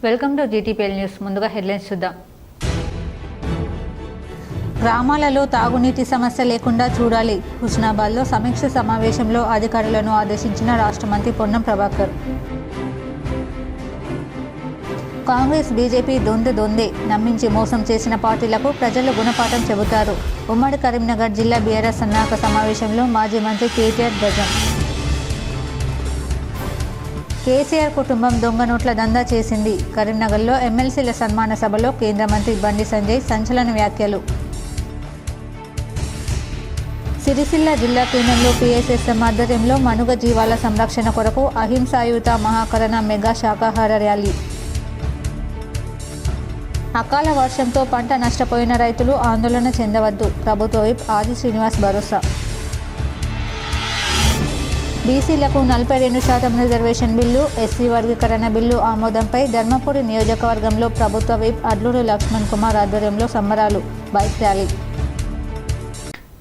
Welcome to GTPL news. ముందుగా headlines చూద్దాం. గ్రామాలలో తాగునీటి సమస్య లేకుండా చూడాలి. హుస్నాబాద్లో సమీక్ష సమావేశంలో అధికారులను ఆదేశించిన రాష్ట్ర మంత్రి పొన్నం ప్రభాకర్. కాంగ్రెస్ బీజేపీ దొందే నమ్మించి మోసం చేసిన పార్టీలకు ప్రజలు గుణపాఠం చెబుతారు. ఉమ్మడి కరీంనగర్ జిల్లా బీఆర్ఎస్ సన్నాహక సమావేశంలో మాజీ మంత్రి కేటీఆర్ ధ్వజం. కేసీఆర్ కుటుంబం దొంగ నోట్ల దందా చేసింది. కరీంనగర్లో ఎమ్మెల్సీల సన్మాన సభలో కేంద్ర మంత్రి బండి సంజయ్ సంచలన వ్యాఖ్యలు. సిరిసిల్ల జిల్లా కేంద్రంలో PSSM ఆధ్వర్యంలో మనుగ జీవాల సంరక్షణ కొరకు అహింసాయుత మహాకరణ మెగా శాకాహార ర్యాలీ. అకాల వర్షంతో పంట నష్టపోయిన రైతులు ఆందోళన చెందవద్దు. ప్రభుత్వ విప్ ఆది శ్రీనివాస్ భరోసా. బీసీలకు 42% రిజర్వేషన్ బిల్లు, ఎస్సీ వర్గీకరణ బిల్లు ఆమోదంపై ధర్మపురి నియోజకవర్గంలో ప్రభుత్వ విప్ అడ్లూరి లక్ష్మణ్ కుమార్ ఆధ్వర్యంలో సంబరాలు, బైక్ ర్యాలీ.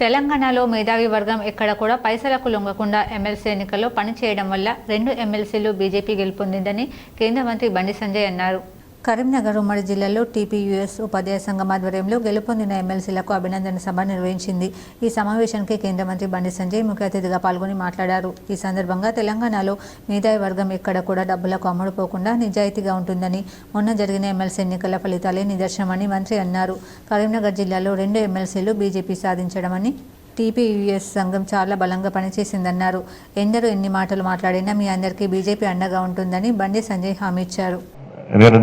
తెలంగాణలో మేధావి వర్గం ఎక్కడ కూడా పైసలకు లొంగకుండా ఎమ్మెల్సీ ఎన్నికల్లో పనిచేయడం వల్ల 2 ఎమ్మెల్సీలు బీజేపీ గెలుపొందిందని కేంద్ర మంత్రి బండి సంజయ్ అన్నారు. కరీంనగర్ ఉమ్మడి జిల్లాలో TPUS ఉపాధ్యాయ సంఘం ఆధ్వర్యంలో గెలుపొందిన ఎమ్మెల్సీలకు అభినందన సభ నిర్వహించింది. ఈ సమావేశానికి కేంద్ర మంత్రి బండి సంజయ్ ముఖ్య అతిథిగా పాల్గొని మాట్లాడారు. ఈ సందర్భంగా తెలంగాణలో మేధావి వర్గం ఎక్కడ కూడా డబ్బులకు అమ్ముడుపోకుండా నిజాయితీగా ఉంటుందని, మొన్న జరిగిన ఎమ్మెల్సీ ఎన్నికల ఫలితాలే నిదర్శనమని మంత్రి అన్నారు. కరీంనగర్ జిల్లాలో 2 ఎమ్మెల్సీలు బీజేపీ సాధించడమని, TPUS సంఘం చాలా బలంగా పనిచేసిందన్నారు. ఎందరూ ఎన్ని మాటలు మాట్లాడినా మీ అందరికీ బీజేపీ అండగా ఉంటుందని బండి సంజయ్ హామీ ఇచ్చారు.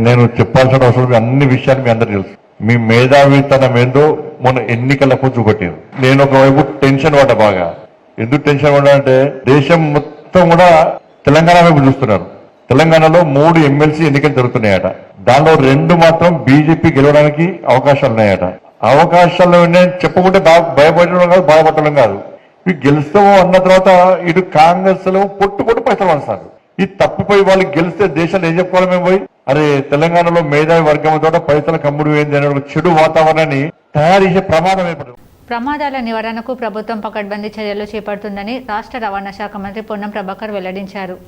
నేను చెప్పాల్సిన అవసరం అన్ని విషయాలు మీ అందరు తెలుసు. మీ మేధావితనం ఏందో మొన్న ఎన్నికలకు చూపెట్టారు. నేను ఒకవైపు టెన్షన్ పడ్డా బాగా. ఎందుకు టెన్షన్ పడ్డా అంటే దేశం మొత్తం కూడా తెలంగాణ వైపు చూస్తున్నారు. తెలంగాణలో 3 ఎమ్మెల్సీ ఎన్నికలు జరుగుతున్నాయట. దానిలో 2 మాత్రం బీజేపీ గెలవడానికి అవకాశాలు ఉన్నాయట. అవకాశాలు చెప్పకుంటే భయపడడం కాదు, బాధపడడం కాదు. ఇవి గెలుస్తామో అన్న తర్వాత ఇటు కాంగ్రెస్ లో పొట్టు పైసలు వస్తారు. ఈ తప్పిపోయి వాళ్ళు గెలిస్తే దేశాలు ఏం చెప్పుకోవాలి? మేము పోయి అరే తెలంగాణలో మేధావి వర్గం తోట పైసల కమ్ముడు ఏంది అనే చెడు వాతావరణాన్ని తయారు చేసే ప్రమాదం ఏర్పడింది. ప్రమాదాల నివారణకు ప్రభుత్వం పకడ్బందీ చర్యలు చేపడుతుందని రాష్ట్ర రవాణా శాఖ మంత్రి పొన్నం ప్రభాకర్ వెల్లడించారు.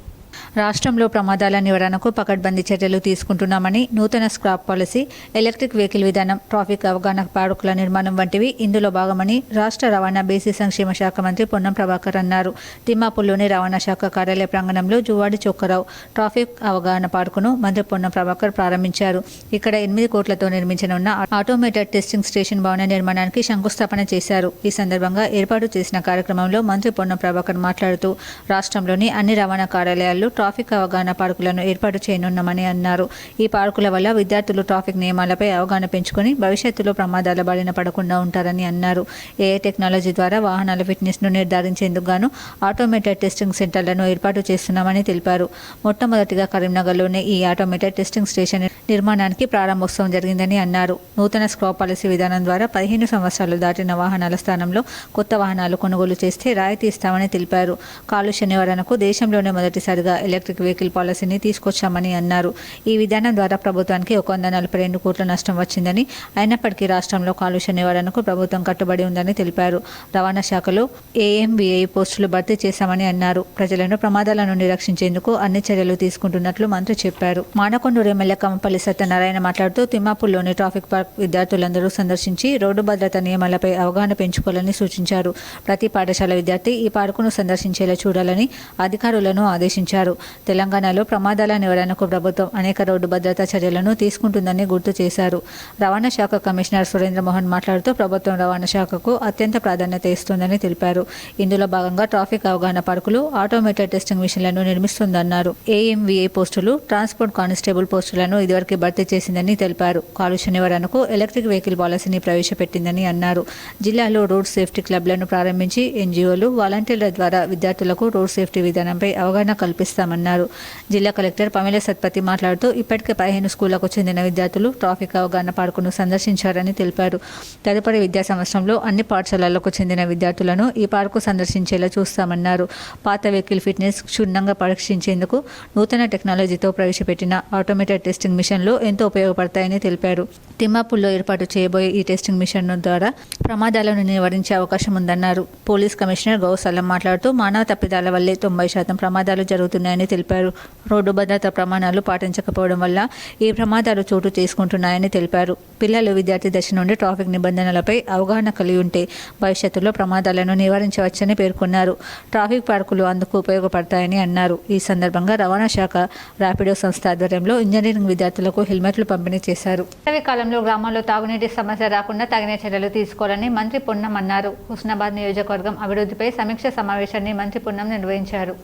రాష్ట్రంలో ప్రమాదాల నివారణకు పకడ్బందీ చర్యలు తీసుకుంటున్నామని, నూతన స్క్రాప్ పాలసీ, ఎలక్ట్రిక్ వెహికల్ విధానం, ట్రాఫిక్ అవగాహన పార్కుల నిర్మాణం వంటివి ఇందులో భాగమని రాష్ట్ర రవాణా బీసీ సంక్షేమ శాఖ మంత్రి పొన్నం ప్రభాకర్ అన్నారు. తిమ్మాపూర్లోని రవాణా శాఖ కార్యాలయ ప్రాంగణంలో జువాడి చొక్కరావు ట్రాఫిక్ అవగాహన పార్కును మంత్రి పొన్నం ప్రభాకర్ ప్రారంభించారు. ఇక్కడ 8 కోట్లతో నిర్మించనున్న ఆటోమేటెడ్ టెస్టింగ్ స్టేషన్ భవన నిర్మాణానికి శంకుస్థాపన చేశారు. ఈ సందర్భంగా ఏర్పాటు చేసిన కార్యక్రమంలో మంత్రి పొన్నం ప్రభాకర్ మాట్లాడుతూ రాష్ట్రంలోని అన్ని రవాణా కార్యాలయాల్లో ట్రాఫిక్ అవగాహన పార్కులను ఏర్పాటు చేయనున్నామని అన్నారు. ఈ పార్కుల వల్ల విద్యార్థులు ట్రాఫిక్ నియమాలపై అవగాహన పెంచుకొని భవిష్యత్తులో ప్రమాదాల బారిన పడకుండా ఉంటారని అన్నారు. AI టెక్నాలజీ ద్వారా వాహనాల ఫిట్నెస్ ను నిర్ధారించేందుకు గాను ఆటోమేటెడ్ టెస్టింగ్ సెంటర్లను ఏర్పాటు చేస్తున్నామని తెలిపారు. మొట్టమొదటిగా కరీంనగర్లోనే ఈ ఆటోమేటెడ్ టెస్టింగ్ స్టేషన్ నిర్మాణానికి ప్రారంభోత్సవం జరిగిందని అన్నారు. నూతన స్క్రాప్ పాలసీ విధానం ద్వారా 15 సంవత్సరాలు దాటిన వాహనాల స్థానంలో కొత్త వాహనాలు కొనుగోలు చేస్తే రాయితీ ఇస్తామని తెలిపారు. కాలుష్య నివారణకు దేశంలోనే మొదటిసారిగా ఎలక్ట్రిక్ వెహికల్ పాలసీని తీసుకొచ్చామని అన్నారు. ఈ విధానం ద్వారా ప్రభుత్వానికి 142 కోట్ల నష్టం వచ్చిందని, అయినప్పటికీ రాష్ట్రంలో కాలుష్య నివారణకు ప్రభుత్వం కట్టుబడి ఉందని తెలిపారు. రవాణా శాఖలో AMVI పోస్టులు భర్తీ చేశామని అన్నారు. ప్రజలను ప్రమాదాల నుండి రక్షించేందుకు అన్ని చర్యలు తీసుకుంటున్నట్లు మంత్రి చెప్పారు. మానకొండూరు ఎమ్మెల్యే కమ్మపల్లి సత్యనారాయణ మాట్లాడుతూ తిమ్మాపూర్లోని ట్రాఫిక్ పార్క్ విద్యార్థులందరూ సందర్శించి రోడ్డు భద్రతా నియమాలపై అవగాహన పెంచుకోవాలని సూచించారు. ప్రతి పాఠశాల విద్యార్థి ఈ పార్కును సందర్శించేలా చూడాలని అధికారులను ఆదేశించారు. తెలంగాణలో ప్రమాదాల నివారణకు ప్రభుత్వం అనేక రోడ్డు భద్రతా చర్యలను తీసుకుంటుందని గుర్తు చేశారు. రవాణా శాఖ కమిషనర్ సురేంద్ర మోహన్ మాట్లాడుతూ ప్రభుత్వం రవాణా శాఖకు అత్యంత ప్రాధాన్యత ఇస్తుందని తెలిపారు. ఇందులో భాగంగా ట్రాఫిక్ అవగాహన పార్కులు, ఆటోమేటెడ్ టెస్టింగ్ మిషన్లను నిర్మిస్తుందన్నారు. AMVI పోస్టులు, ట్రాన్స్పోర్ట్ కానిస్టేబుల్ పోస్టులను ఇదివరకు భర్తీ చేసిందని తెలిపారు. కాలుష్య నివారణకు ఎలక్ట్రిక్ వెహికల్ పాలసీని ప్రవేశపెట్టిందని అన్నారు. జిల్లాలో రోడ్ సేఫ్టీ క్లబ్లను ప్రారంభించి NGOలు, వాలంటీర్ల ద్వారా విద్యార్థులకు రోడ్ సేఫ్టీ విధానంపై అవగాహన కల్పిస్తామన్నారు. జిల్లా కలెక్టర్ పమిల సత్పతి మాట్లాడుతూ ఇప్పటికే 15 స్కూళ్లకు చెందిన విద్యార్థులు ట్రాఫిక్ అవగాహన పార్కును సందర్శించారని తెలిపారు. తదుపరి విద్యా సంవత్సరంలో అన్ని పాఠశాలలకు చెందిన విద్యార్థులను ఈ పార్కు సందర్శించేలా చూస్తామన్నారు. పాత వెహికల్ ఫిట్నెస్ క్షుణ్ణంగా పరీక్షించేందుకు నూతన టెక్నాలజీతో ప్రవేశపెట్టిన ఆటోమేటెడ్ టెస్టింగ్ మిషన్లు ఎంతో ఉపయోగపడతాయని తెలిపారు. తిమ్మాపూర్లో ఏర్పాటు చేయబోయే ఈ టెస్టింగ్ మిషన్ ద్వారా ప్రమాదాలను నివారించే అవకాశం ఉందన్నారు. పోలీస్ కమిషనర్ గౌసలం మాట్లాడుతూ మానవ తప్పిదాల వల్లే 90% ప్రమాదాలు జరుగుతున్నాయని ఉన్నాయని తెలిపారు. రోడ్డు భద్రతా ప్రమాణాలు పాటించకపోవడం వల్ల ఈ ప్రమాదాలు చోటు చేసుకుంటున్నాయని తెలిపారు. పిల్లలు విద్యార్థి దశ నుండి ట్రాఫిక్ నిబంధనలపై అవగాహన కలిగి ఉంటే భవిష్యత్తులో ప్రమాదాలను నివారించవచ్చని పేర్కొన్నారు. ట్రాఫిక్ పార్కులు అందుకు ఉపయోగపడతాయని అన్నారు. ఈ సందర్భంగా రవాణా శాఖ ర్యాపిడో సంస్థ ఆధ్వర్యంలో ఇంజనీరింగ్ విద్యార్థులకు హెల్మెట్లు పంపిణీ చేశారు. వేసవి కాలంలో గ్రామాల్లో తాగునీటి సమస్య రాకుండా తగిన చర్యలు తీసుకోవాలని మంత్రి పొన్నం అన్నారు. హుస్నాబాద్ నియోజకవర్గం అభివృద్ధిపై సమీక్ష సమావేశాన్ని మంత్రి పొన్నం నిర్వహించారు.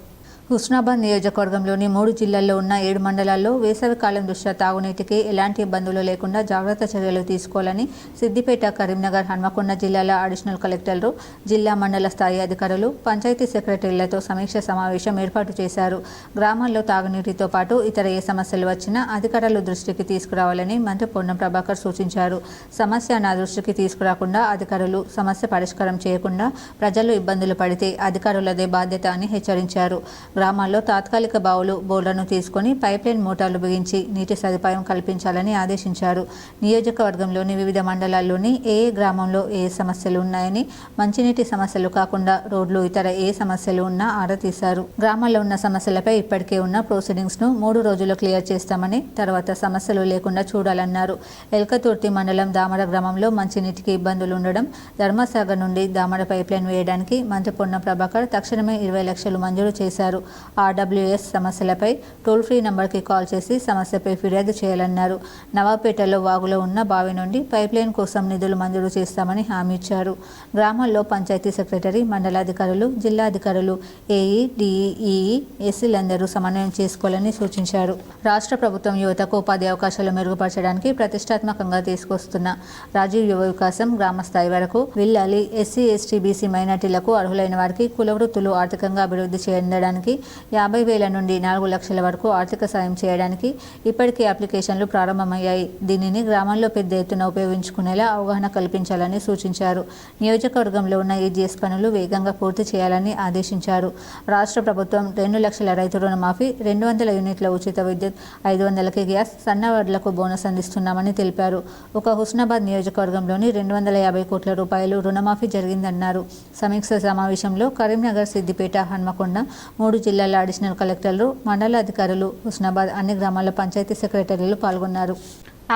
హుస్నాబాద్ నియోజకవర్గంలోని 3 జిల్లాల్లో ఉన్న 7 మండలాల్లో వేసవి కాలం దృష్ట్యా తాగునీటికి ఎలాంటి ఇబ్బందులు లేకుండా జాగ్రత్త చర్యలు తీసుకోవాలని సిద్దిపేట, కరీంనగర్, హన్మకొండ జిల్లాల అడిషనల్ కలెక్టర్లు, జిల్లా మండల స్థాయి అధికారులు, పంచాయతీ సెక్రటరీలతో సమీక్ష సమావేశం ఏర్పాటు చేశారు. గ్రామాల్లో తాగునీటితో పాటు ఇతర ఏ సమస్యలు వచ్చినా అధికారుల దృష్టికి తీసుకురావాలని మంత్రి పొన్నం ప్రభాకర్ సూచించారు. సమస్య నా దృష్టికి తీసుకురాకుండా అధికారులు సమస్య పరిష్కారం చేయకుండా ప్రజలు ఇబ్బందులు పడితే అధికారులదే బాధ్యత అని హెచ్చరించారు. గ్రామాల్లో తాత్కాలిక బావులు, బోర్లను తీసుకుని పైప్లైన్ మోటార్లు బిగించి నీటి సదుపాయం కల్పించాలని ఆదేశించారు. నియోజకవర్గంలోని వివిధ మండలాల్లోని ఏ గ్రామంలో ఏ సమస్యలు ఉన్నాయని, మంచినీటి సమస్యలు కాకుండా రోడ్లు, ఇతర ఏ సమస్యలు ఉన్నా ఆరా తీశారు. గ్రామాల్లో ఉన్న సమస్యలపై ఇప్పటికే ఉన్న ప్రొసీడింగ్స్ను 3 రోజుల్లో క్లియర్ చేస్తామని, తర్వాత సమస్యలు లేకుండా చూడాలన్నారు. ఎల్కతుర్తి మండలం దామర గ్రామంలో మంచినీటికి ఇబ్బందులు ఉండడం, ధర్మసాగర్ నుండి దామర పైప్లైన్ వేయడానికి మంత్రి పొన్నం ప్రభాకర్ తక్షణమే 20 లక్షలు మంజూరు చేశారు. RWS సమస్యలపై టోల్ ఫ్రీ నంబర్కి కాల్ చేసి సమస్యపై ఫిర్యాదు చేయాలన్నారు. నవాపేటలో వాగులో ఉన్న బావి నుండి పైప్లైన్ కోసం నిధులు మంజూరు చేస్తామని హామీ ఇచ్చారు. గ్రామాల్లో పంచాయతీ సెక్రటరీ, మండలాధికారులు, జిల్లా అధికారులు, ఏఈ, డిఈ, ఈఈ, ఎస్సీలందరూ సమన్వయం చేసుకోవాలని సూచించారు. రాష్ట్ర ప్రభుత్వం యువతకు ఉపాధి అవకాశాలు మెరుగుపరచడానికి ప్రతిష్టాత్మకంగా తీసుకొస్తున్న రాజీవ్ యువ వికాసం గ్రామ స్థాయి వరకు వెళ్ళాలి. ఎస్సీ, ఎస్టీ, బీసీ మైనార్టీలకు అర్హులైన వారికి కుల వృత్తులు ఆర్థికంగా అభివృద్ధి చేయడానికి 50,000 నుండి 4 లక్షల వరకు ఆర్థిక సాయం చేయడానికి ఇప్పటికే అప్లికేషన్లు ప్రారంభమయ్యాయి. దీనిని గ్రామాల్లో పెద్ద ఎత్తున ఉపయోగించుకునేలా అవగాహన కల్పించాలని సూచించారు. నియోజకవర్గంలో ఉన్న ఈజీఎస్ పనులు వేగంగా పూర్తి చేయాలని ఆదేశించారు. రాష్ట్ర ప్రభుత్వం 2 లక్షల రైతు రుణమాఫీ, 200 యూనిట్ల ఉచిత విద్యుత్, 500కి గ్యాస్, సన్నవడ్లకు బోనస్ అందిస్తున్నామని తెలిపారు. ఒక హుస్నాబాద్ నియోజకవర్గంలోని 250 కోట్ల రూపాయలు రుణమాఫీ జరిగిందన్నారు. సమీక్ష సమావేశంలో కరీంనగర్, సిద్దిపేట, హన్మకొండ 3 జిల్లాల అడిషనల్ కలెక్టర్లు, మండలాధికారులు, హుస్నాబాద్ అన్ని గ్రామాల పంచాయతీ సెక్రటరీలు పాల్గొన్నారు.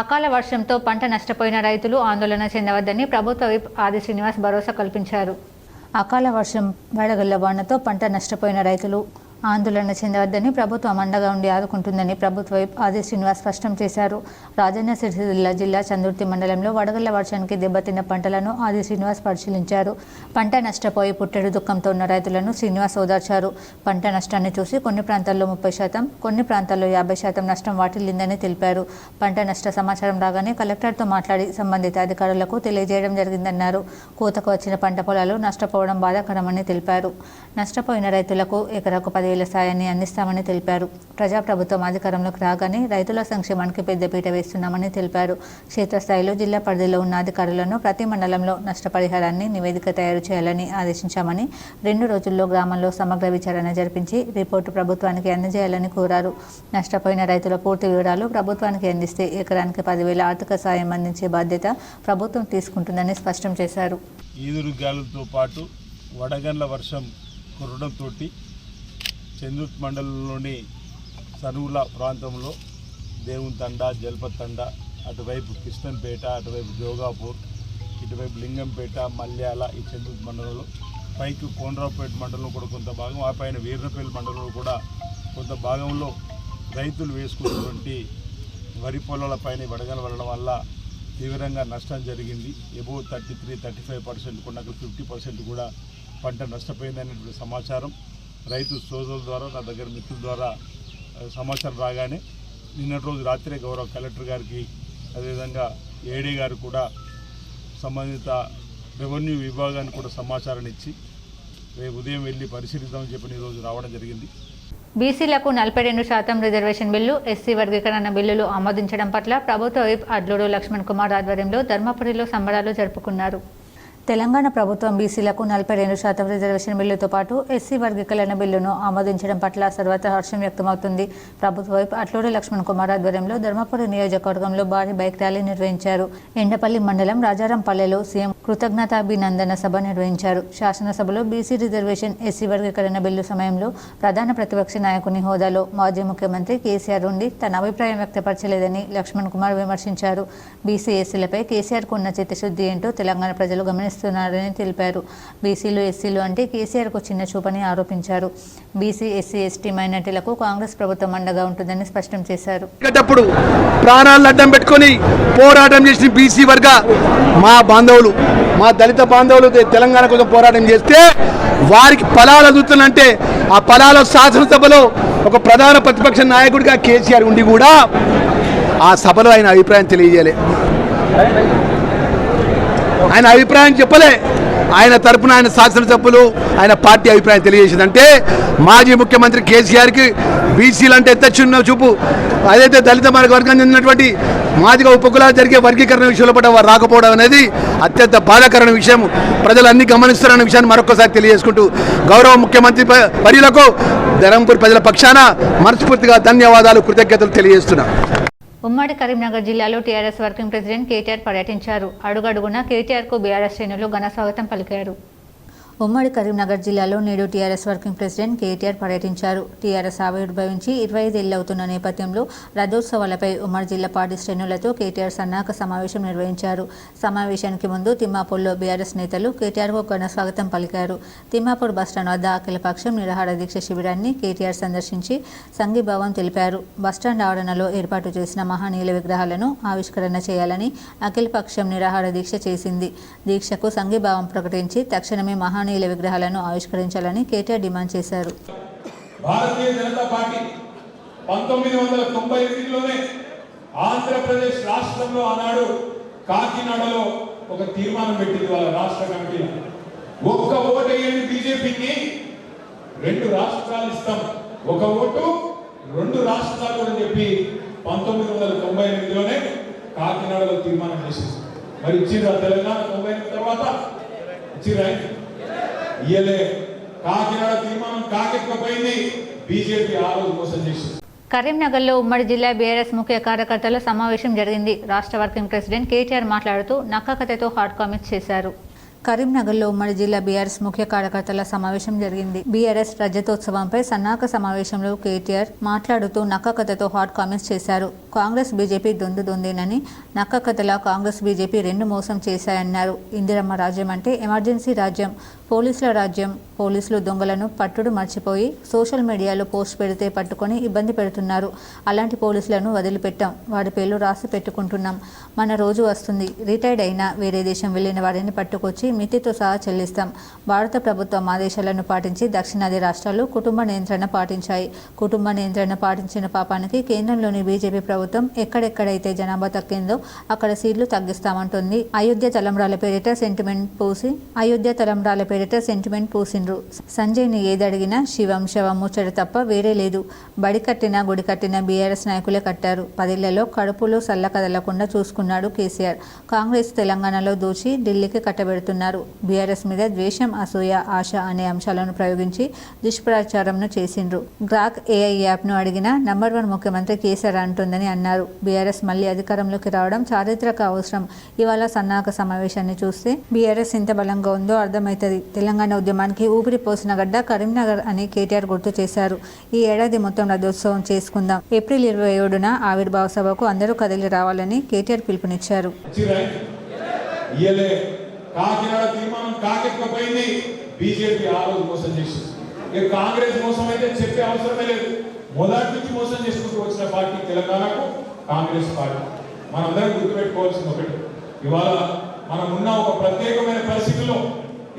అకాల వర్షంతో పంట నష్టపోయిన రైతులు ఆందోళన చెందవద్దని ప్రభుత్వ విప్ ఆది శ్రీనివాస్ భరోసా కల్పించారు. అకాల వర్షం, వడగళ్ల వానతో పంట నష్టపోయిన రైతులు ఆందోళన చెందవద్దని ప్రభుత్వం అండగా ఉండి ఆదుకుంటుందని ప్రభుత్వ విప్ ఆది శ్రీనివాస్ స్పష్టం చేశారు. రాజన్న సిరిసిల్ల జిల్లా చందుర్తి మండలంలో వడగళ్ల వర్షానికి దెబ్బతిన్న పంటలను ఆది శ్రీనివాస్ పరిశీలించారు. పంట నష్టపోయి పుట్టెడు దుఃఖంతో ఉన్న రైతులను శ్రీనివాస్ ఓదార్చారు. పంట నష్టాన్ని చూసి కొన్ని ప్రాంతాల్లో 30%, కొన్ని ప్రాంతాల్లో 50% నష్టం వాటిల్లిందని తెలిపారు. పంట నష్ట సమాచారం రాగానే కలెక్టర్తో మాట్లాడి సంబంధిత అధికారులకు తెలియజేయడం జరిగిందన్నారు. కోతకు వచ్చిన పంట పొలాలు నష్టపోవడం బాధాకరమని తెలిపారు. నష్టపోయిన రైతులకు ఎకరాకు 10,000 సాయాన్ని అందిస్తామని తెలిపారు. ప్రజాప్రభుత్వం అధికారంలోకి రాగానే రైతుల సంక్షేమానికి పెద్దపీట వేస్తున్నామని తెలిపారు. క్షేత్రస్థాయిలో జిల్లా పరిధిలో ఉన్న అధికారులను ప్రతి మండలంలో నష్టపరిహారాన్ని నివేదిక తయారు చేయాలని ఆదేశించామని, 2 రోజుల్లో గ్రామంలో సమగ్ర విచారణ జరిపించి రిపోర్టు ప్రభుత్వానికి అందజేయాలని కోరారు. నష్టపోయిన రైతుల పూర్తి వివరాలు ప్రభుత్వానికి అందిస్తే ఎకరానికి 10,000 ఆర్థిక సాయం అందించే బాధ్యత ప్రభుత్వం తీసుకుంటుందని స్పష్టం చేశారు. ఈదురుగాలులతో పాటు వడగండ్ల వర్షం కురవడంతో చందుర్తి మండలంలోని సనువుల ప్రాంతంలో దేవుని తండ, జల్పత్ తండ, అటువైపు కృష్ణంపేట, అటువైపు జోగాపూర్, ఇటువైపు లింగంపేట, మల్యాల, ఈ చందుర్తి మండలంలో పైకి కోనరావుపేట మండలంలో కూడా కొంత భాగం, ఆ పైన వీర్నపల్లి మండలంలో కూడా కొంత భాగంలో రైతులు వేసుకున్నటువంటి వరి పొలాల పైన వడగండ్ల వెళ్ళడం వల్ల తీవ్రంగా నష్టం జరిగింది. ఎబో 33-35%, కొన్ని 50% కూడా పంట నష్టపోయిందనేటువంటి సమాచారం రైతు సోదరుల ద్వారా, నా దగ్గర మిత్రుల ద్వారా సమాచారం రాగానే నిన్నటి రోజు రాత్రే గౌరవ కలెక్టర్ గారికి, అదేవిధంగా ఏడీ గారు కూడా సంబంధిత రెవెన్యూ విభాగానికి కూడా సమాచారం ఇచ్చి రేపు ఉదయం వెళ్ళి పరిశీలిద్దామని చెప్పి ఈరోజు రావడం జరిగింది. బీసీలకు 42% రిజర్వేషన్ బిల్లు, ఎస్సీ వర్గీకరణ బిల్లులు ఆమోదించడం పట్ల ప్రభుత్వ విప్ అడ్లూరు లక్ష్మణ్ కుమార్ ఆధ్వర్యంలో ధర్మపురిలో సంబరాలు జరుపుకున్నారు. తెలంగాణ ప్రభుత్వం బీసీలకు 42% రిజర్వేషన్ బిల్లుతో పాటు ఎస్సీ వర్గీకరణ బిల్లును ఆమోదించడం పట్ల సర్వత్రా హర్షం వ్యక్తమవుతుంది. ప్రభుత్వ వైపు అట్లూరి లక్ష్మణ్ కుమార్ ఆధ్వర్యంలో ధర్మపురి నియోజకవర్గంలో భారీ బైక్ ర్యాలీ నిర్వహించారు. ఎండపల్లి మండలం రాజారంపల్లెలో సీఎం కృతజ్ఞతాభినందన సభ నిర్వహించారు. శాసనసభలో బీసీ రిజర్వేషన్ ఎస్సీ వర్గీకరణ బిల్లు సమయంలో ప్రధాన ప్రతిపక్ష నాయకుని హోదాలో మాజీ ముఖ్యమంత్రి కేసీఆర్ ఉండి తన అభిప్రాయం వ్యక్తపరచలేదని లక్ష్మణ్ కుమార్ విమర్శించారు. బీసీ ఎస్సీలపై కేసీఆర్కు ఉన్న చిత్తశుద్ధి ఏంటో తెలంగాణ ప్రజలు గమనిస్తున్నారని తెలిపారు. బీసీలు ఎస్సీలు అంటే కేసీఆర్కు చిన్న చూపని ఆరోపించారు. బీసీ ఎస్సీ ఎస్టీ మైనార్టీలకు కాంగ్రెస్ ప్రభుత్వం అండగా ఉంటుందని స్పష్టం చేశారు. ప్రాణాలను అడ్డం పెట్టుకొని పోరాటం చేసిన బీసీ వర్గ మా బాంధవులు, మా దళిత బాంధవులు తెలంగాణ కోసం పోరాటం చేస్తే వారికి ఫలాలు అందుతుందంటే ఆ ఫలాల శాసనసభలో ఒక ప్రధాన ప్రతిపక్ష నాయకుడిగా కేసీఆర్ ఉండి కూడా ఆ సభలో ఆయన అభిప్రాయం తెలియజేయలే, ఆయన అభిప్రాయం చెప్పలే. ఆయన తరపున ఆయన శాసనసభ్యులు ఆయన పార్టీ అభిప్రాయం తెలియజేసిందంటే మాజీ ముఖ్యమంత్రి కేసీఆర్కి బీసీలు అంటే ఎంత చిన్న చూపు. అదైతే దళిత వర్గం చెందినటువంటి మాదిగ ఉపకులాలు జరిగే వర్గీకరణ విషయంలో పట్ల వారు రాకపోవడం అనేది అత్యంత బాధాకరమైన విషయం. ప్రజలన్నీ గమనిస్తారన్న విషయాన్ని మరొకసారి తెలియజేసుకుంటూ గౌరవ ముఖ్యమంత్రి వర్యులకు ధర్మపురి ప్రజల పక్షాన మనస్ఫూర్తిగా ధన్యవాదాలు, కృతజ్ఞతలు తెలియజేస్తున్నాం. ఉమ్మడి కరీంనగర్ జిల్లాలో టీఆర్ఎస్ వర్కింగ్ ప్రెసిడెంట్ కేటీఆర్ పర్యటించారు. అడుగడుగునా కేటీఆర్కు బీఆర్ఎస్ శ్రేణులు ఘన స్వాగతం పలికారు. ఉమ్మడి కరీంనగర్ జిల్లాలో నేడు టీఆర్ఎస్ వర్కింగ్ ప్రెసిడెంట్ కేటీఆర్ పర్యటించారు. టీఆర్ఎస్ ఆవిర్భవించి 25 ఏళ్లు అవుతున్న నేపథ్యంలో రథోత్సవాలపై ఉమ్మడి జిల్లా పార్టీ శ్రేణులతో కేటీఆర్ సన్నాహక సమావేశం నిర్వహించారు. సమావేశానికి ముందు తిమ్మాపూర్లో బీఆర్ఎస్ నేతలు కేటీఆర్కు ఘన స్వాగతం పలికారు. తిమ్మాపూర్ బస్టాండ్ వద్ద అఖిలపక్షం నిరాహార దీక్ష శిబిరాన్ని కేటీఆర్ సందర్శించి సంఘీభావం తెలిపారు. బస్టాండ్ ఆవరణలో ఏర్పాటు చేసిన మహనీయుల విగ్రహాలను ఆవిష్కరణ చేయాలని అఖిలపక్షం నిరాహార దీక్ష చేసింది. దీక్షకు సంఘీభావం ప్రకటించి తక్షణమే మహనీయుల విగ్రహాలను ఆవిష్కరించాలని కేటీఆర్ డిమాండ్ చేశారు. భారతీయ జనతా పార్టీ 1998లోనే ఆంధ్రప్రదేశ్ రాష్ట్రంలో ఆనాడు కాకినాడలో ఒక తీర్మానం పెట్టింది వాళ్ళ రాష్ట్ర కమిటీ. ఒక్క ఓటు వేయండి బీజేపీకి 2 రాష్ట్రాలు ఇస్తాం, ఒక ఓటు 2 రాష్ట్రాలు అని చెప్పి 1998లోనే కాకినాడలో తీర్మానం చేసింది. మరి ఇచ్చిరా తెలంగాణ 98 తర్వాత ఇచ్చిరా ఇయలే. కాకినాడ తీర్మానం కాకెక్కపోయింది, బీజేపీ ఆ రోజు మోసం చేసింది. కరీంనగర్లో ఉమ్మడి జిల్లా బీఆర్ఎస్ ముఖ్య కార్యకర్తల సమావేశం జరిగింది. రాష్ట్ర వర్కింగ్ ప్రెసిడెంట్ కేటీఆర్ మాట్లాడుతూ నక్క కథతో హాట్ కామెంట్స్ చేశారు. కరీంనగర్లో ఉమ్మడి జిల్లా బీఆర్ఎస్ ముఖ్య కార్యకర్తల సమావేశం జరిగింది. బీఆర్ఎస్ రజతోత్సవంపై సన్నాహక సమావేశంలో కేటీఆర్ మాట్లాడుతూ నక్క కథతో హాట్ కామెంట్స్ చేశారు. కాంగ్రెస్ బీజేపీ దొందేనని, నక్క కథలా కాంగ్రెస్ బీజేపీ 2 మోసం చేశాయన్నారు. ఇందిరమ్మ రాజ్యం అంటే ఎమర్జెన్సీ రాజ్యం, పోలీసుల రాజ్యం. పోలీసులు దొంగలను పట్టుడు మర్చిపోయి సోషల్ మీడియాలో పోస్ట్ పెడితే పట్టుకొని ఇబ్బంది పెడుతున్నారు. అలాంటి పోలీసులను వదిలిపెట్టాం, వాడి పేర్లు రాసి పెట్టుకుంటున్నాం. మన రోజు వస్తుంది, రిటైర్డ్ అయినా వేరే దేశం వెళ్లిన వారిని పట్టుకొచ్చి మితితో సహా చెల్లిస్తాం. భారత ప్రభుత్వం ఆదేశాలను పాటించి దక్షిణాది రాష్ట్రాలు కుటుంబ నియంత్రణ పాటించాయి. కుటుంబ నియంత్రణ పాటించిన పాపానికి కేంద్రంలోని బీజేపీ ప్రభుత్వం ఎక్కడెక్కడైతే జనాభా తగ్గిందో అక్కడ సీట్లు తగ్గిస్తామంటుంది. అయోధ్య తలంబ్రాల పేరిట సెంటిమెంట్ పూసిండ్రు. సంజయ్ని ఏదడిగినా శివం శవం ముచ్చట తప్ప వేరే లేదు. బడి కట్టినా గుడి కట్టినా బీఆర్ఎస్ నాయకులే కట్టారు. 10 ఏళ్లలో కడుపులో సల్ల కదలకుండా చూసుకున్నాడు కేసీఆర్. కాంగ్రెస్ తెలంగాణలో దూచి ఢిల్లీకి కట్టబెడుతున్నారు. బీఆర్ఎస్ మీద ద్వేషం, అసూయ, ఆశ అనే అంశాలను ప్రయోగించి దుష్ప్రచారంను చేసిండ్రు. గ్రాక్ ఏఐ యాప్ను అడిగినా నంబర్ 1 ముఖ్యమంత్రి కేసీఆర్ అంటుందని అన్నారు. బీఆర్ఎస్ మళ్లీ అధికారంలోకి రావడం చారిత్రక అవసరం. ఇవాళ సన్నాహక సమావేశాన్ని చూస్తే బీఆర్ఎస్ ఎంత బలంగా ఉందో అర్థమవుతుంది. తెలంగాణ ఉద్యమానికి ఊపిరి పోసిన గడ్డ కరీంనగర్ అని కేటీఆర్ గుర్తు చేశారు. ఈ ఏడాది మొత్తం రథోత్సవం చేసుకుందాం. ఏప్రిల్ 27న ఆవిర్భావ సభకు అందరూ కదిలి రావాలని కేటీఆర్ పిలుపునిచ్చారు. కాకినాడ తీర్మానం కాకెక్కపోయింది, బీజేపీ ఆ రోజు మోసం చేసింది. కాంగ్రెస్ మోసం అయితే చెప్పే అవసరమే లేదు. మొదటి నుంచి మోసం చేసుకుంటూ వచ్చిన పార్టీ తెలంగాణకు కాంగ్రెస్ పార్టీ. మనందరం గుర్తుపెట్టుకోవాల్సింది ఒకటి, ఇవాళ మనం ఉన్న ఒక ప్రత్యేకమైన పరిస్థితుల్లో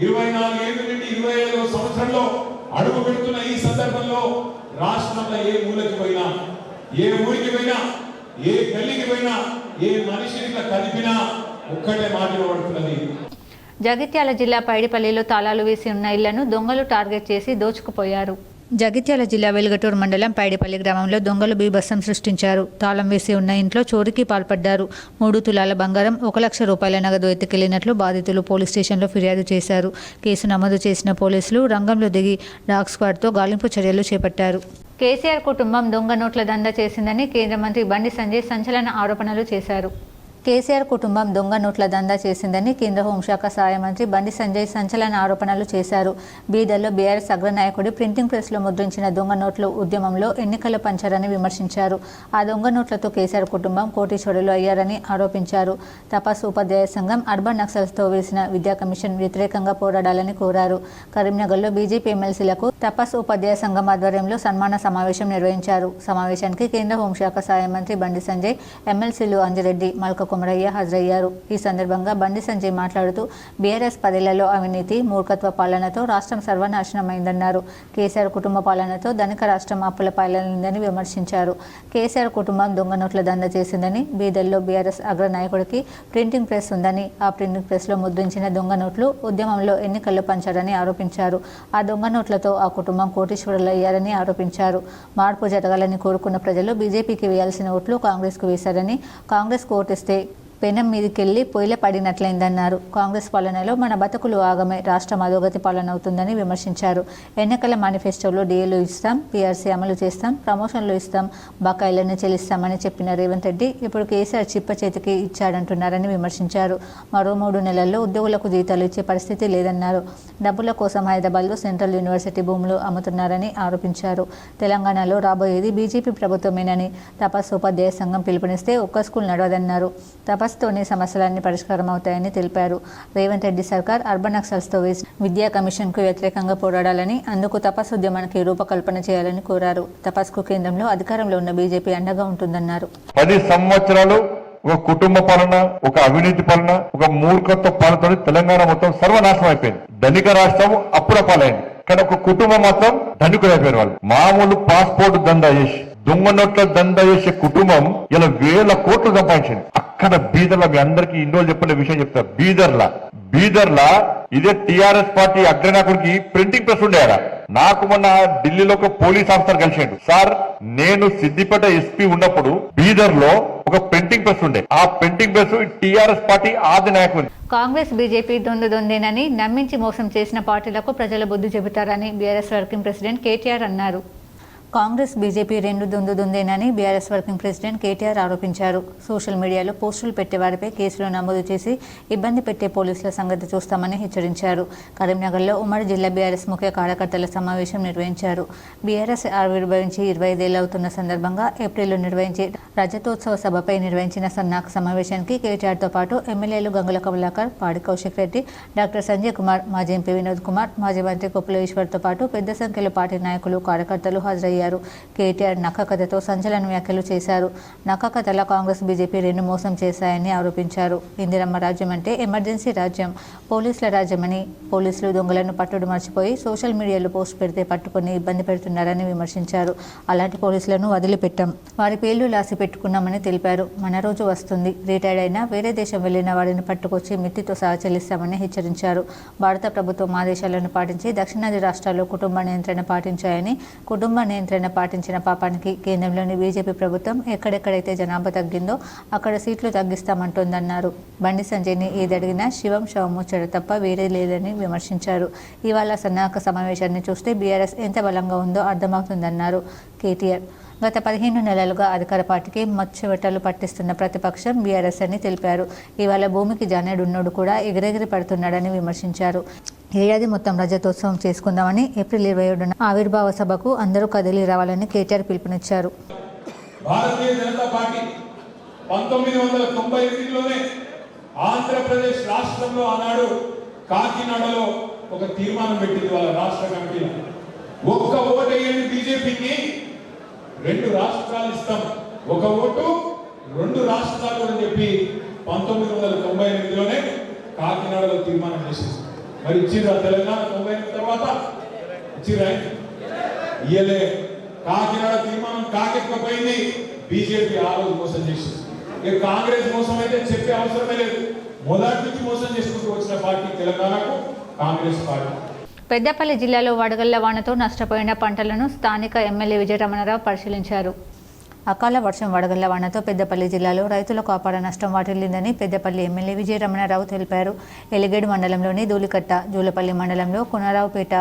24 ఏళ్ళ నుండి 25వ సంవత్సరంలో అడుగు పెడుతున్న ఈ సందర్భంలో రాష్ట్రంలో ఏ మూలకి పోయినా, ఏ ఊరికి పోయినా, ఏ గల్లీకి పోయినా, ఏ మనిషిని కదిపినా ఒక్కటే మాట పడుతున్నది. జగిత్యాల జిల్లా పైడిపల్లిలో తాళాలు వేసి ఉన్న ఇళ్లను దొంగలు టార్గెట్ చేసి దోచుకుపోయారు. జగిత్యాల జిల్లా వెలుగటూరు మండలం పైడిపల్లి గ్రామంలో దొంగలు బీభత్సం సృష్టించారు. తాళం వేసి ఉన్న ఇంట్లో చోరీకి పాల్పడ్డారు. 3 తులాల బంగారం, 1 లక్ష రూపాయల నగదు ఎత్తుకెళ్లినట్లు బాధితులు పోలీస్ స్టేషన్లో ఫిర్యాదు చేశారు. కేసు నమోదు చేసిన పోలీసులు రంగంలో దిగి డాగ్ స్క్వాడ్తో గాలింపు చర్యలు చేపట్టారు. కేసీఆర్ కుటుంబం దొంగ నోట్ల దందా చేసిందని కేంద్ర మంత్రి బండి సంజయ్ సంచలన ఆరోపణలు చేశారు. కేసీఆర్ కుటుంబం దొంగ నోట్ల దందా చేసిందని కేంద్ర హోంశాఖ సహాయ మంత్రి బండి సంజయ్ సంచలన ఆరోపణలు చేశారు. బీదర్లో బీఆర్ఎస్ అగ్రనాయకుడి ప్రింటింగ్ ప్రెస్లో ముద్రించిన దొంగ నోట్ల ఉద్యమంలో ఎన్నికల పంచారని విమర్శించారు. ఆ దొంగ నోట్లతో కేసీఆర్ కుటుంబం కోటీశ్వరులు అయ్యారని ఆరోపించారు. తపస్ ఉపాధ్యాయ సంఘం అర్బన్ నక్సల్స్తో వేసిన విద్యా కమిషన్ వ్యతిరేకంగా పోరాడాలని కోరారు. కరీంనగర్లో బీజేపీ ఎమ్మెల్సీలకు తపస్ ఉపాధ్యాయ సంఘం ఆధ్వర్యంలో సన్మాన సమావేశం నిర్వహించారు. సమావేశానికి కేంద్ర హోంశాఖ సహాయ మంత్రి బండి సంజయ్, ఎమ్మెల్సీలు అంజిరెడ్డి, మల్క కుమరయ్య హాజరయ్యారు. ఈ సందర్భంగా బండి సంజయ్ మాట్లాడుతూ బీఆర్ఎస్ 10 ఏళ్లలో అవినీతి, మూర్ఖత్వ పాలనతో రాష్ట్రం సర్వనాశనమైందన్నారు. కేసీఆర్ కుటుంబ పాలనతో ధనిక రాష్ట్రం అప్పుల పాలైందని విమర్శించారు. కేసీఆర్ కుటుంబం దొంగ నోట్ల దందా చేసిందని, బీదర్లో బీఆర్ఎస్ అగ్రనాయకుడికి ప్రింటింగ్ ప్రెస్ ఉందని, ఆ ప్రింటింగ్ ప్రెస్లో ముద్రించిన దొంగ నోట్లు ఉద్యమంలో ఎన్నికల్లో పంచారని ఆరోపించారు. ఆ దొంగ నోట్లతో ఆ కుటుంబం కోటీశ్వరులయ్యారని ఆరోపించారు. మార్పు జరగాలని కోరుకున్న ప్రజలు బీజేపీకి వేయాల్సిన ఓట్లు కాంగ్రెస్కు వేశారని, కాంగ్రెస్కు ఓటేస్తే పెనం మీదకెళ్లి పొయ్యిల పడినట్లయిందన్నారు. కాంగ్రెస్ పాలనలో మన బతుకులు ఆగమే, రాష్ట్రం అధోగతి పాలన అవుతుందని విమర్శించారు. ఎన్నికల మేనిఫెస్టోలో డీఏలు ఇస్తాం, పీఆర్సీ అమలు చేస్తాం, ప్రమోషన్లు ఇస్తాం, బకాయిలను చెల్లిస్తామని చెప్పిన రేవంత్ రెడ్డి ఇప్పుడు కేసీఆర్ చిప్ప చేతికి ఇచ్చాడంటున్నారని విమర్శించారు. మరో 3 నెలల్లో ఉద్యోగులకు జీతాలు ఇచ్చే పరిస్థితి లేదన్నారు. డబ్బుల కోసం హైదరాబాద్లో సెంట్రల్ యూనివర్సిటీ భూములు అమ్ముతున్నారని ఆరోపించారు. తెలంగాణలో రాబోయేది బీజేపీ ప్రభుత్వమేనని తపస్ ఉపాధ్యాయ సంఘం పిలుపునిస్తే ఒక్క స్కూల్ నడవదన్నారు. తోనే సమస్యలన్నీ పరిష్కారం అవుతాయని తెలిపారు. రేవంత్ రెడ్డి సర్కార్ అర్బన్ నక్సల్స్తో వేసిన విద్యా కమిషన్కు వ్యతిరేకంగా పోరాడాలని, అందుకు తపస్ ఉద్యమానికి రూపకల్పన చేయాలని కోరారు. తపస్కు కేంద్రంలో అధికారంలో ఉన్న బీజేపీ అండగా ఉంటుందన్నారు. 10 సంవత్సరాలు ఒక కుటుంబ పాలన, ఒక అవినీతి పాలన, ఒక మూర్ఖత్వ పాలనతో తెలంగాణ మొత్తం సర్వనాశనం అయిపోయింది. ధనిక రాష్ట్రం అప్పుల పాలైంది. కానీ ఒక కుటుంబం మాత్రం ధనికులు అయిపోయిన వాళ్ళు. మామూలు పాస్పోర్ట్ దందా చేసి, దొంగ నోట్ల దందా చేసే కుటుంబం ఇలా 1000 కోట్లు సంపాదించింది. అక్కడ బీదర్లా, మీ అందరికీ ఇన్నోళ్ళు చెప్పిన విషయం చెప్తారు. బీదర్లా ఇదే టీఆర్ఎస్ పార్టీ అగ్రనాయకుడికి ప్రింటింగ్ ప్రెస్ ఉండేరా. నాకు మొన్న ఢిల్లీలో ఒక పోలీస్ ఆఫీసర్ కలిసిండు. సార్, నేను సిద్దిపేట ఎస్పీ ఉన్నప్పుడు బీదర్ లో ఒక ప్రింటింగ్ ప్రెస్ ఉండే. ఆ ప్రింటింగ్ ప్రెస్ టీఆర్ఎస్ పార్టీ ఆది నాయకుడు. కాంగ్రెస్ బీజేపీ దొందేనని నమ్మించి మోసం చేసిన పార్టీలకు ప్రజల బుద్ధి చెబుతారని బీఆర్ఎస్ వర్కింగ్ ప్రెసిడెంట్ కేటీఆర్ అన్నారు. కాంగ్రెస్ బీజేపీ 2 దొందేనని బీఆర్ఎస్ వర్కింగ్ ప్రెసిడెంట్ కేటీఆర్ ఆరోపించారు. సోషల్ మీడియాలో పోస్టులు పెట్టేవారిపై కేసులు నమోదు చేసి ఇబ్బంది పెట్టే పోలీసుల సంగతి చూస్తామని హెచ్చరించారు. కరీంనగర్లో ఉమ్మడి జిల్లా బీఆర్ఎస్ ముఖ్య కార్యకర్తల సమావేశం నిర్వహించారు. బీఆర్ఎస్ ఆవిర్భవించి 25 ఏళ్లు అవుతున్న సందర్భంగా ఏప్రిల్లో నిర్వహించే రజతోత్సవ సభపై నిర్వహించిన సన్నాహక సమావేశానికి కేటీఆర్తో పాటు ఎమ్మెల్యేలు గంగుల కమలాకర్, పాడి కౌశిక్ రెడ్డి, డాక్టర్ సంజయ్ కుమార్, మాజీ ఎంపీ వినోద్ కుమార్, మాజీ మంత్రి కొప్పుల ఈశ్వర్తో పాటు పెద్ద సంఖ్యలో పార్టీ నాయకులు, కార్యకర్తలు హాజరయ్యారు. కేటీఆర్ నక్క కథతో సంచలన వ్యాఖ్యలు చేశారు. నక్క కథల కాంగ్రెస్ బీజేపీ 2 మోసం చేశాయని ఆరోపించారు. ఇందిరమ్మ రాజ్యం అంటే ఎమర్జెన్సీ రాజ్యం, పోలీసుల రాజ్యమని, పోలీసులు దొంగలను పట్టుడు మర్చిపోయి సోషల్ మీడియాలో పోస్ట్ పెడితే పట్టుకుని ఇబ్బంది పెడుతున్నారని విమర్శించారు. అలాంటి పోలీసులను వదిలిపెట్టాం, వారి పేర్లు లాసి పెట్టుకున్నామని తెలిపారు. మన రోజు వస్తుంది, రిటైర్డ్ అయినా వేరే దేశం వెళ్లిన వారిని పట్టుకొచ్చి మిత్తితో సహా చెల్లిస్తామని హెచ్చరించారు. భారత ప్రభుత్వం ఆదేశాలను పాటించి దక్షిణాది రాష్ట్రాల్లో కుటుంబ నియంత్రణ పాటించాయని, కుటుంబ నియంత్రణ పాటించిన పాపానికి కేంద్రంలోని బీజేపీ ప్రభుత్వం ఎక్కడెక్కడైతే జనాభా తగ్గిందో అక్కడ సీట్లు తగ్గిస్తామంటోందన్నారు. బండి సంజయ్ని ఏదడిగినా శివం శవముచ్చట తప్ప వేరే లేదని విమర్శించారు. ఇవాళ సన్నాహక సమావేశాన్ని చూస్తే బీఆర్ఎస్ ఎంత బలంగా ఉందో అర్థమవుతుందన్నారు కేటీఆర్. గత 15 నెలలుగా అధికార పార్టీకి మచ్చవెట్టలు పట్టిస్తున్న ప్రతిపక్షం బీఆర్ఎస్ అని తెలిపారు. ఇవాళ భూమికి జానేడున్నోడు కూడా ఎగిరెగిరి పడుతున్నాడని విమర్శించారు. ఏడాది మొత్తం రజతోత్సవం చేసుకుందామని ఏప్రిల్ 27న ఆవిర్భావ సభకు అందరూ కదిలి రావాలని కేటీఆర్ పిలుపునిచ్చారు. భారతీయ జనతా పార్టీ 1998లోనే ఆంధ్రప్రదేశ్ రాష్ట్రంలో ఆనాడు కాకినాడలో ఒక తీర్మానం పెట్టింది వాళ్ళ రాష్ట్ర కమిటీలో. ఒక్క ఓటు వేయండి బీజేపీకి, 2 రాష్ట్రాలు ఇస్తాం, ఒక ఓటు 2 రాష్ట్రాలు అని చెప్పి 1998లోనే కాకినాడలో తీర్మానం చేసింది. మరి ఇచ్చిరా తెలంగాణ 98 తర్వాత ఇచ్చిరా? ఇయ్యలే. కాకినాడ తీర్మానం కాకెక్కపోయింది. బీజేపీ ఆ రోజు మోసం చేసింది. ఇక కాంగ్రెస్ మోసం అయితే చెప్పే అవసరమే లేదు. మొదటి నుంచి మోసం చేసుకుంటూ వచ్చిన పార్టీ తెలంగాణకు కాంగ్రెస్ పార్టీ. పెద్దపల్లి జిల్లాలో వడగళ్ల వానతో నష్టపోయిన పంటలను స్థానిక ఎమ్మెల్యే విజయరమణారావు పరిశీలించారు. అకాల వర్షం వడగళ్ల వానతో పెద్దపల్లి జిల్లాలో రైతులకు అపార నష్టం వాటిల్లిందని పెద్దపల్లి ఎమ్మెల్యే విజయరమణారావు తెలిపారు. ఎలిగేడు మండలంలోని ధూళికట్ట, జూలపల్లి మండలంలో కునరావుపేట,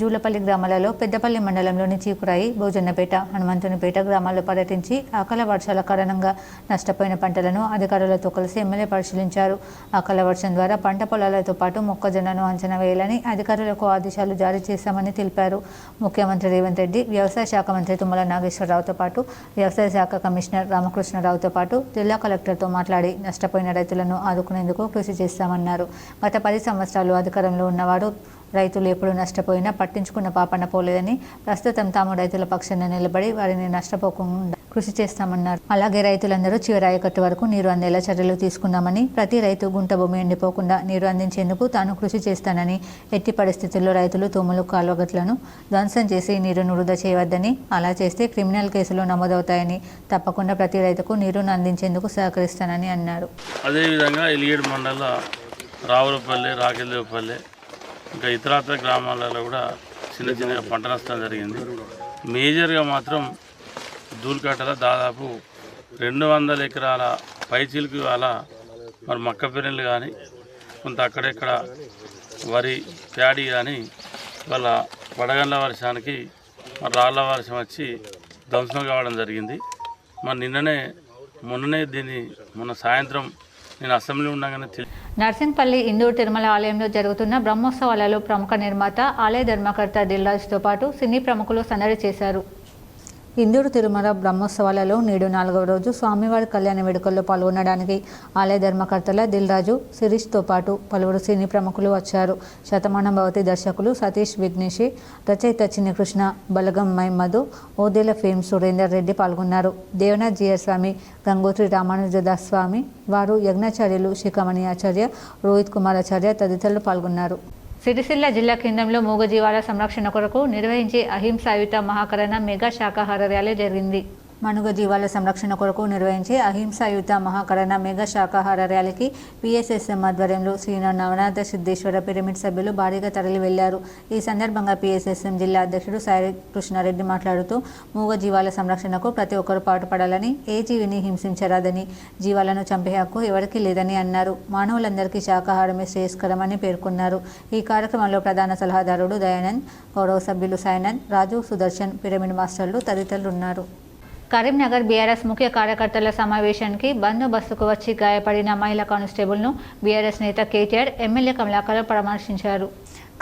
జూలపల్లి గ్రామాలలో, పెద్దపల్లి మండలంలోని చీకురాయి, భోజన్నపేట, హనుమంతునిపేట గ్రామాల్లో పర్యటించి అకాల వర్షాల కారణంగా నష్టపోయిన పంటలను అధికారులతో కలిసి ఎమ్మెల్యే పరిశీలించారు. అకాల వర్షం ద్వారా పంట పొలాలతో పాటు మొక్కజొన్నను అంచనా వేయాలని అధికారులకు ఆదేశాలు జారీ చేశామని తెలిపారు. ముఖ్యమంత్రి రేవంత్ రెడ్డి, వ్యవసాయ శాఖ మంత్రి తుమ్మల నాగేశ్వరరావుతో పాటు వ్యవసాయ శాఖ కమిషనర్ రామకృష్ణరావుతో పాటు జిల్లా కలెక్టర్తో మాట్లాడి నష్టపోయిన రైతులను ఆదుకునేందుకు కృషి చేస్తామన్నారు. గత 10 సంవత్సరాలు అధికారంలో ఉన్నవారు రైతులు ఎప్పుడు నష్టపోయినా పట్టించుకున్న పాపన పోలేదని, ప్రస్తుతం తాము రైతుల పక్షాన నిలబడి వారిని నష్టపోకుండా కృషి చేస్తామన్నారు. అలాగే రైతులందరూ చివరి ఆయకట్టు వరకు నీరు అందేలా చర్యలు తీసుకున్నామని, ప్రతి రైతు గుంట భూమి ఎండిపోకుండా నీరు అందించేందుకు తాను కృషి చేస్తానని, ఎట్టి పరిస్థితుల్లో రైతులు తూములు, కాలువగట్లను ధ్వంసం చేసి నీరును వృధా చేయవద్దని, అలా చేస్తే క్రిమినల్ కేసులు నమోదవుతాయని, తప్పకుండా ప్రతి రైతుకు నీరును అందించేందుకు సహకరిస్తానని అన్నారు. అదేవిధంగా ఎలిగేడు మండల రావులపల్లి, రాకెల్దేవపల్లి ఇంకా ఇతరత్ర గ్రామాలలో కూడా చిన్న చిన్న పంట నష్టం జరిగింది. మేజర్గా మాత్రం ధూళికట్టలో దాదాపు 200 ఎకరాల పైచీలకు ఇవాళ మరి మక్క పెరెన్లు కానీ, కొంత అక్కడెక్కడ వరి ప్యాడీ కానీ ఇవాళ వడగండ్ల వర్షానికి మరి రాళ్ళ వర్షం వచ్చి ధ్వంసం కావడం జరిగింది. మరి మొన్న సాయంత్రం నేను అసెంబ్లీ ఉండగానే నర్సింగ్పల్లి ఇందూరు తిరుమల ఆలయంలో జరుగుతున్న బ్రహ్మోత్సవాలలో ప్రముఖ నిర్మాత, ఆలయ ధర్మకర్త దిల్రాజుతో పాటు సినీ ప్రముఖులు సందడి చేశారు. ఇందూరు తిరుమల బ్రహ్మోత్సవాలలో నేడు 4వ రోజు స్వామివారి కళ్యాణ వేడుకల్లో పాల్గొనడానికి ఆలయ ధర్మకర్తల దిల్రాజు, శిరీష్తో పాటు పలువురు సినీ ప్రముఖులు వచ్చారు. శతమానం భవతి దర్శకులు సతీష్ విఘ్నేషి, రచయిత చిన్ని కృష్ణ, బలగం మధు, ఓదేల ఫేమ్ సురేందర్ రెడ్డి పాల్గొన్నారు. దేవనాథ్ జీయర్ స్వామి, గంగోత్రి రామానుజదాస్ స్వామి వారు, యజ్ఞాచార్యులు శిఖమణి ఆచార్య, రోహిత్ కుమార్ ఆచార్య తదితరులు పాల్గొన్నారు. సిరిసిల్ల జిల్లా కేంద్రంలో మూగజీవాల సంరక్షణ కొరకు నిర్వహించే అహింసాయుత మహాకరణ మెగా శాకాహార ర్యాలీ జరిగింది. మనుగజీవాల సంరక్షణ కొరకు నిర్వహించే అహింసాయుత మహాకరణ మెగా శాకాహార ర్యాలీకి PSSM ఆధ్వర్యంలో శ్రీ నవనాథ సిద్ధేశ్వర పిరమిడ్ సభ్యులు భారీగా తరలి వెళ్లారు. ఈ సందర్భంగా PSSM జిల్లా అధ్యక్షుడు సాయి కృష్ణారెడ్డి మాట్లాడుతూ, మూగజీవాల సంరక్షణకు ప్రతి ఒక్కరూ పాటుపడాలని, ఏ జీవిని హింసించరాదని, జీవాలను చంపే హక్కు ఎవరికీ లేదని అన్నారు. మానవులందరికీ శాకాహారమే శ్రేయస్కరమని పేర్కొన్నారు. ఈ కార్యక్రమంలో ప్రధాన సలహాదారుడు దయానంద్, గౌరవ సభ్యులు సాయినంద్, రాజు, సుదర్శన్, పిరమిడ్ మాస్టర్లు తదితరులు ఉన్నారు. కరీంనగర్ బీఆర్ఎస్ ముఖ్య కార్యకర్తల సమావేశానికి బందోబస్తుకు వచ్చి గాయపడిన మహిళా కానిస్టేబుల్ను బీఆర్ఎస్ నేత కేటీఆర్, ఎమ్మెల్యే కమలాకర్ పరామర్శించారు.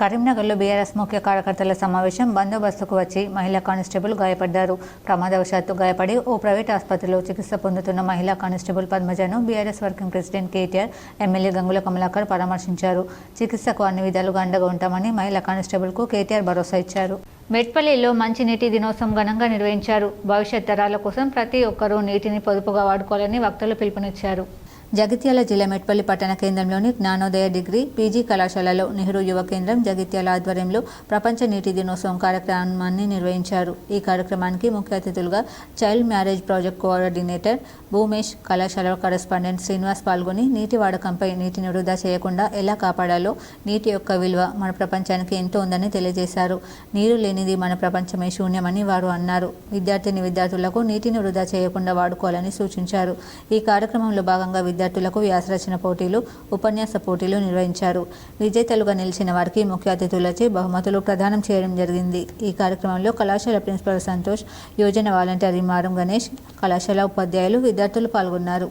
కరీంనగర్లో బీఆర్ఎస్ ముఖ్య కార్యకర్తల సమావేశం బందోబస్తుకు వచ్చి మహిళా కానిస్టేబుల్ గాయపడ్డారు. ప్రమాదవశాత్తు గాయపడి ఓ ప్రైవేట్ ఆసుపత్రిలో చికిత్స పొందుతున్న మహిళా కానిస్టేబుల్ పద్మజను BRS working president KTR, MLA Gangula Kamalakar పరామర్శించారు. చికిత్సకు అన్ని విధాలుగా అండగా ఉంటామని మహిళా కానిస్టేబుల్కు కేటీఆర్ భరోసా ఇచ్చారు. మెట్పల్లిలో మంచినీటి దినోత్సవం ఘనంగా నిర్వహించారు. భవిష్యత్ తరాల కోసం ప్రతి ఒక్కరూ నీటిని పొదుపుగా వాడుకోవాలని వక్తలు పిలుపునిచ్చారు. జగిత్యాల జిల్లా మెట్పల్లి పట్టణ కేంద్రంలోని జ్ఞానోదయ డిగ్రీ PG కళాశాలలో నెహ్రూ యువ కేంద్రం జగిత్యాల ఆధ్వర్యంలో ప్రపంచ నీటి దినోత్సవం కార్యక్రమాన్ని నిర్వహించారు. ఈ కార్యక్రమానికి ముఖ్య అతిథులుగా child marriage project coordinator Bhoomesh, కళాశాల కరెస్పాండెంట్ శ్రీనివాస్ పాల్గొని నీటి వాడకంపై, నీటిని వృధా చేయకుండా ఎలా కాపాడాలో, నీటి యొక్క విలువ మన ప్రపంచానికి ఎంతో ఉందని తెలియజేశారు. నీరు లేనిది మన ప్రపంచమే శూన్యమని వారు అన్నారు. విద్యార్థులకు నీటిని వృధా చేయకుండా వాడుకోవాలని సూచించారు. ఈ కార్యక్రమంలో భాగంగా విద్యార్థులకు వ్యాసరచన పోటీలు, ఉపన్యాస పోటీలు నిర్వహించారు. విజేతలుగా నిలిచిన వారికి ముఖ్య అతిథులచే బహుమతులు ప్రదానం చేయడం జరిగింది. ఈ కార్యక్రమంలో కళాశాల ప్రిన్సిపల్ సంతోష్, యోజన వాలంటీర్ మారం గణేష్, కళాశాల ఉపాధ్యాయులు, విద్యార్థులు పాల్గొన్నారు.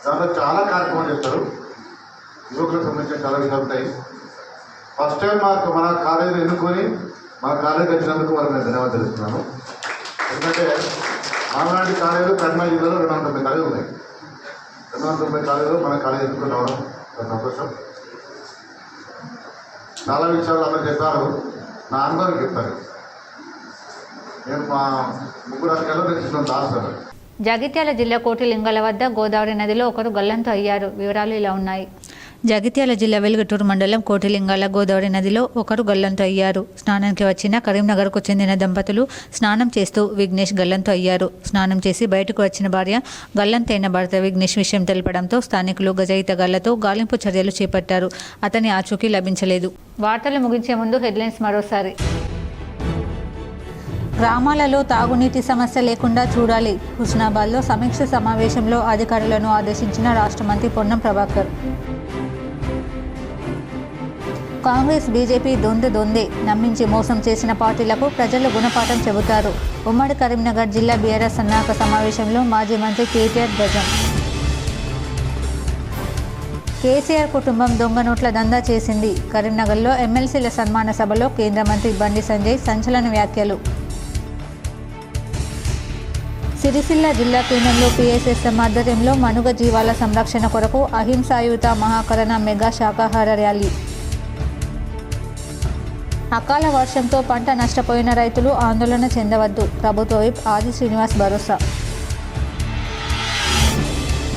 దాంట్లో చాలా కార్యక్రమాలు చేస్తారు. యువకులకు సంబంధించిన చాలా విషయాలు ఉంటాయి. ఫస్ట్ టైం మన కాలేజీని ఎన్నుకొని మన కాలేజీకి వచ్చినందుకు వారికి నేను ధన్యవాదాలు తెలుస్తున్నాను. ఎందుకంటే ఆనాటి కాలేజీలు కర్నూలు జిల్లాలో 290 కాలేజీలు ఉన్నాయి. 290 కాలేజీలు మన కాలేజీ ఎన్నుకొని రావడం సంతోషం. చాలా విషయాలు అందరూ చెప్పారు. నా అనుభవానికి చెప్తాను. నేను మా ముగ్గురు అధికారులు నేను దాస్తాను. జగిత్యాల జిల్లా కోటిలింగాల వద్ద గోదావరి నదిలో ఒకరు గల్లంతు అయ్యారు. వివరాలు ఇలా ఉన్నాయి. జగిత్యాల జిల్లా వెలుగటూరు మండలం కోటిలింగాల గోదావరి నదిలో ఒకరు గల్లంతు అయ్యారు. స్నానానికి వచ్చిన కరీంనగర్కు చెందిన దంపతులు స్నానం చేస్తూ విఘ్నేష్ గల్లంతు అయ్యారు. స్నానం చేసి బయటకు వచ్చిన భార్య గల్లంతైన భర్త విఘ్నేష్ విషయం తెలపడంతో స్థానికులు గజయిత గళ్లతో గాలింపు చర్యలు చేపట్టారు. అతని ఆచూకీ లభించలేదు. వార్తలు ముగించే ముందు హెడ్లైన్స్ మరోసారి. గ్రామాలలో తాగునీటి సమస్య లేకుండా చూడాలి. హుస్నాబాద్లో సమీక్ష సమావేశంలో అధికారులను ఆదేశించిన రాష్ట్ర మంత్రి పొన్నం ప్రభాకర్. కాంగ్రెస్ బీజేపీ దొందే నమ్మించి మోసం చేసిన పార్టీలకు ప్రజలు గుణపాఠం చెబుతారు. ఉమ్మడి కరీంనగర్ జిల్లా బీఆర్ఎస్ సన్నాహక సమావేశంలో మాజీ మంత్రి కేటీఆర్ ధ్వజం. కేసీఆర్ కుటుంబం దొంగ నోట్ల దందా చేసింది. కరీంనగర్లో ఎమ్మెల్సీల సన్మాన సభలో కేంద్ర మంత్రి బండి సంజయ్ సంచలన వ్యాఖ్యలు. సిరిసిల్ల జిల్లా కేంద్రంలో PSSM ఆధ్వర్యంలో మనుగ జీవాల సంరక్షణ కొరకు అహింసాయుత మహాకరణ మెగా శాకాహార ర్యాలీ. అకాల వర్షంతో పంట నష్టపోయిన రైతులు ఆందోళన చెందవద్దు. ప్రభుత్వ విప్ ఆది శ్రీనివాస్ భరోసా.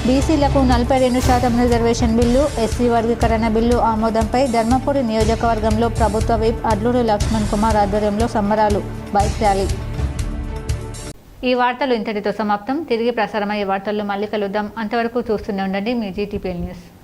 బీసీలకు 42% రిజర్వేషన్ బిల్లు, ఎస్సీ వర్గీకరణ బిల్లు ఆమోదంపై ధర్మపురి నియోజకవర్గంలో ప్రభుత్వ విప్ అడ్లూరి లక్ష్మణ్ కుమార్ ఆధ్వర్యంలో సంబరాలు, బైక్ ర్యాలీ. ఈ వార్తలు ఇంతటితో సమాప్తం. తిరిగి ప్రసారమయ్యే వార్తల్లో మళ్ళీ కలుద్దాం. అంతవరకు చూస్తూనే ఉండండి మీ GTPL న్యూస్.